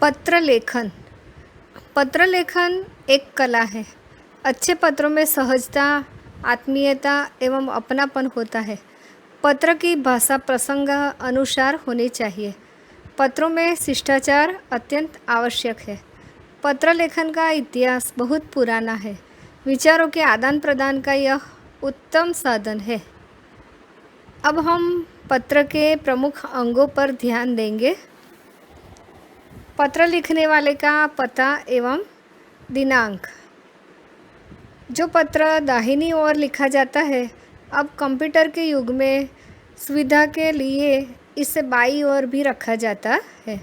पत्र लेखन। पत्र लेखन एक कला है। अच्छे पत्रों में सहजता, आत्मीयता एवं अपनापन होता है। पत्र की भाषा प्रसंग अनुसार होनी चाहिए। पत्रों में शिष्टाचार अत्यंत आवश्यक है। पत्र लेखन का इतिहास बहुत पुराना है। विचारों के आदान प्रदान का यह उत्तम साधन है। अब हम पत्र के प्रमुख अंगों पर ध्यान देंगे। पत्र लिखने वाले का पता एवं दिनांक। जो पत्र दाहिनी ओर लिखा जाता है, अब कंप्यूटर के युग में सुविधा के लिए इसे बाईं ओर भी रखा जाता है।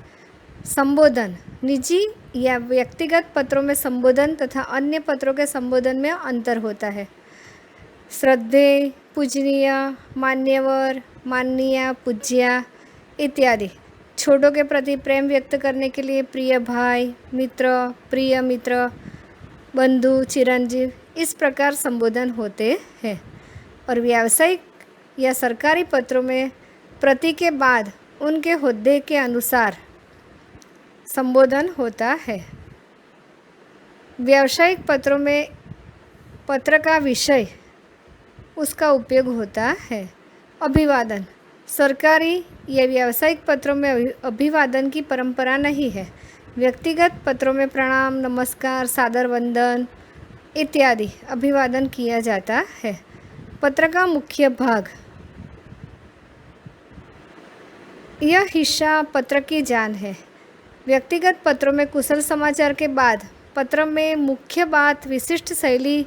संबोधन। निजी या व्यक्तिगत पत्रों में संबोधन तथा अन्य पत्रों के संबोधन में अंतर होता है। श्रद्धेय, पूजनीय, मान्यवर, माननीय, पूज्या इत्यादि। छोटों के प्रति प्रेम व्यक्त करने के लिए प्रिय भाई, मित्र, प्रिय मित्र, बंधु, चिरंजीव, इस प्रकार संबोधन होते हैं। और व्यावसायिक या सरकारी पत्रों में प्रति के बाद उनके होद्दे के अनुसार संबोधन होता है। व्यावसायिक पत्रों में पत्र का विषय, उसका उपयोग होता है। अभिवादन। सरकारी या व्यावसायिक पत्रों में अभिवादन की परंपरा नहीं है। व्यक्तिगत पत्रों में प्रणाम, नमस्कार, सादर वंदन इत्यादि अभिवादन किया जाता है। पत्र का मुख्य भाग। यह हिस्सा पत्र की जान है। व्यक्तिगत पत्रों में कुशल समाचार के बाद पत्र में मुख्य बात विशिष्ट शैली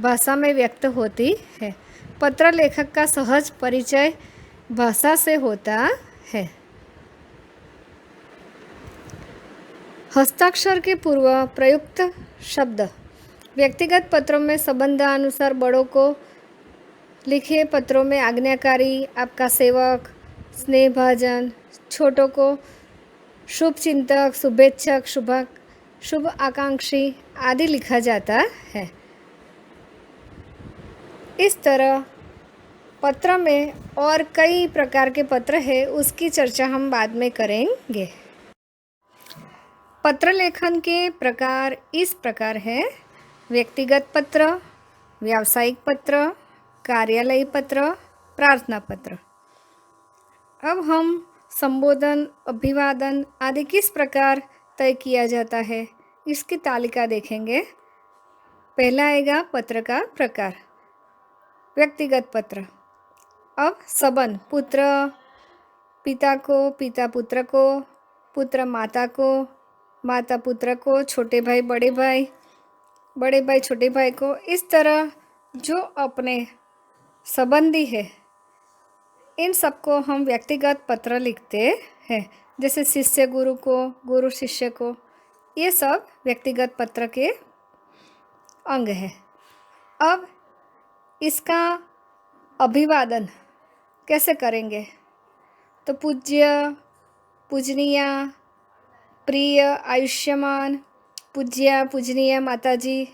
भाषा में व्यक्त होती है। पत्र लेखक का सहज परिचय भाषा से होता है। हस्ताक्षर के पूर्व प्रयुक्त शब्द। व्यक्तिगत पत्रों में संबंधानुसार बड़ों को लिखे पत्रों में आज्ञाकारी, आपका सेवक, स्नेहभाजन, छोटों को शुभचिंतक, शुभेच्छक, शुभ आकांक्षी आदि लिखा जाता है। इस तरह पत्र में और कई प्रकार के पत्र है, उसकी चर्चा हम बाद में करेंगे। पत्र लेखन के प्रकार इस प्रकार है: व्यक्तिगत पत्र, व्यावसायिक पत्र, कार्यालयी पत्र, प्रार्थना पत्र। अब हम संबोधन, अभिवादन आदि किस प्रकार तय किया जाता है, इसकी तालिका देखेंगे। पहला आएगा पत्र का प्रकार। व्यक्तिगत पत्र। अब संबंध, पुत्र पिता को, पिता पुत्र को, पुत्र माता को, माता पुत्र को, छोटे भाई बड़े भाई, बड़े भाई छोटे भाई को, इस तरह जो अपने संबंधी है इन सबको हम व्यक्तिगत पत्र लिखते हैं। जैसे शिष्य गुरु को, गुरु शिष्य को, ये सब व्यक्तिगत पत्र के अंग है। अब इसका अभिवादन कैसे करेंगे? तो पूज्य, पूजनीय, प्रिय, आयुष्यमान, पूज्य, पूजनीय माताजी,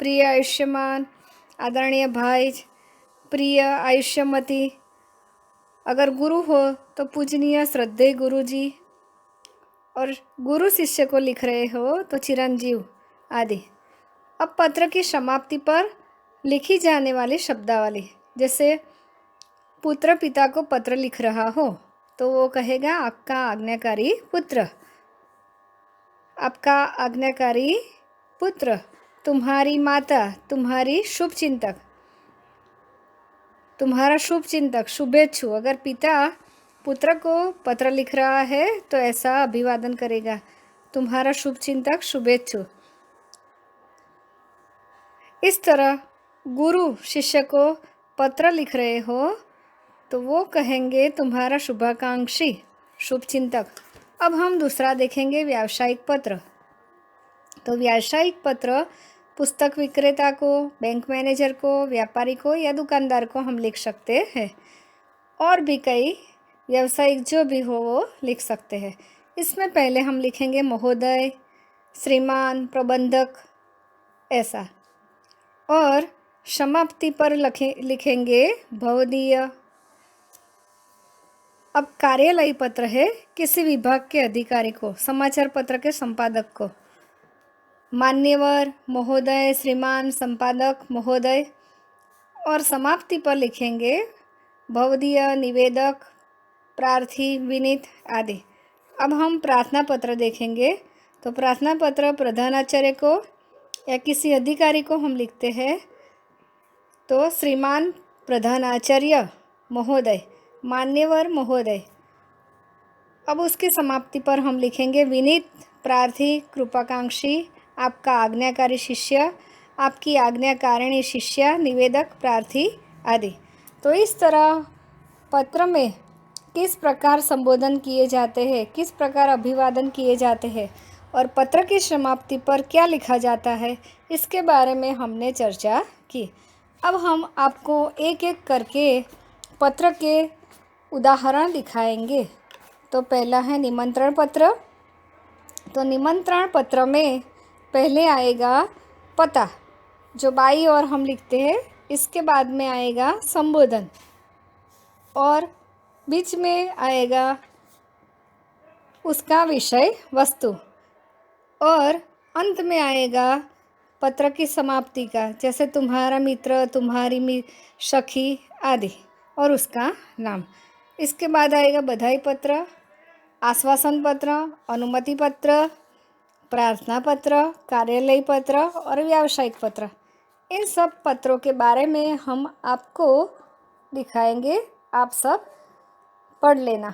प्रिय आयुष्यमान, आदरणीय भाई, प्रिय आयुष्यमती। अगर गुरु हो तो पूजनीय श्रद्धेय गुरु जी, और गुरु शिष्य को लिख रहे हो तो चिरंजीव आदि। अब पत्र की समाप्ति पर लिखी जाने वाली शब्दावली, जैसे पुत्र पिता को पत्र लिख रहा हो तो वो कहेगा आपका आज्ञाकारी पुत्र, आपका आज्ञाकारी पुत्र, तुम्हारी माता, तुम्हारी शुभचिंतक, तुम्हारा शुभचिंतक, शुभेच्छु। अगर पिता पुत्र को पत्र लिख रहा है तो ऐसा अभिवादन करेगा, तुम्हारा शुभचिंतक, शुभेच्छु। इस तरह गुरु शिष्य को पत्र लिख रहे हो तो वो कहेंगे तुम्हारा शुभाकांक्षी, शुभचिंतक। अब हम दूसरा देखेंगे व्यावसायिक पत्र। तो व्यावसायिक पत्र पुस्तक विक्रेता को, बैंक मैनेजर को, व्यापारी को या दुकानदार को हम लिख सकते हैं। और भी कई व्यावसायिक जो भी हो वो लिख सकते हैं। इसमें पहले हम लिखेंगे महोदय, श्रीमान, प्रबंधक, ऐसा। और समाप्ति पर लिखेंगे भवदीय, अब कार्यालयी पत्र है किसी विभाग के अधिकारी को, समाचार पत्र के संपादक को। मान्यवर महोदय, श्रीमान संपादक महोदय, और समाप्ति पर लिखेंगे भवदीय, निवेदक, प्रार्थी, विनीत आदि। अब हम प्रार्थना पत्र देखेंगे। तो प्रार्थना पत्र प्रधानाचार्य को या किसी अधिकारी को हम लिखते हैं तो श्रीमान प्रधानाचार्य महोदय, मान्यवर महोदय। अब उसकी समाप्ति पर हम लिखेंगे विनीत, प्रार्थी, कृपाकांक्षी, आपका आज्ञाकारी शिष्य, आपकी आज्ञाकारिणी शिष्या, निवेदक, प्रार्थी आदि। तो इस तरह पत्र में किस प्रकार संबोधन किए जाते हैं, किस प्रकार अभिवादन किए जाते हैं और पत्र की समाप्ति पर क्या लिखा जाता है, इसके बारे में हमने चर्चा की। अब हम आपको एक एक करके पत्र के उदाहरण दिखाएंगे। तो पहला है निमंत्रण पत्र। तो निमंत्रण पत्र में पहले आएगा पता, जो बाई और हम लिखते हैं। इसके बाद में आएगा संबोधन और बीच में आएगा उसका विषय वस्तु और अंत में आएगा पत्र की समाप्ति का, जैसे तुम्हारा मित्र, तुम्हारी सखी आदि, और उसका नाम। इसके बाद आएगा बधाई पत्र, आश्वासन पत्र, अनुमति पत्र, प्रार्थना पत्र, कार्यालयी पत्र और व्यावसायिक पत्र। इन सब पत्रों के बारे में हम आपको दिखाएंगे, आप सब पढ़ लेना।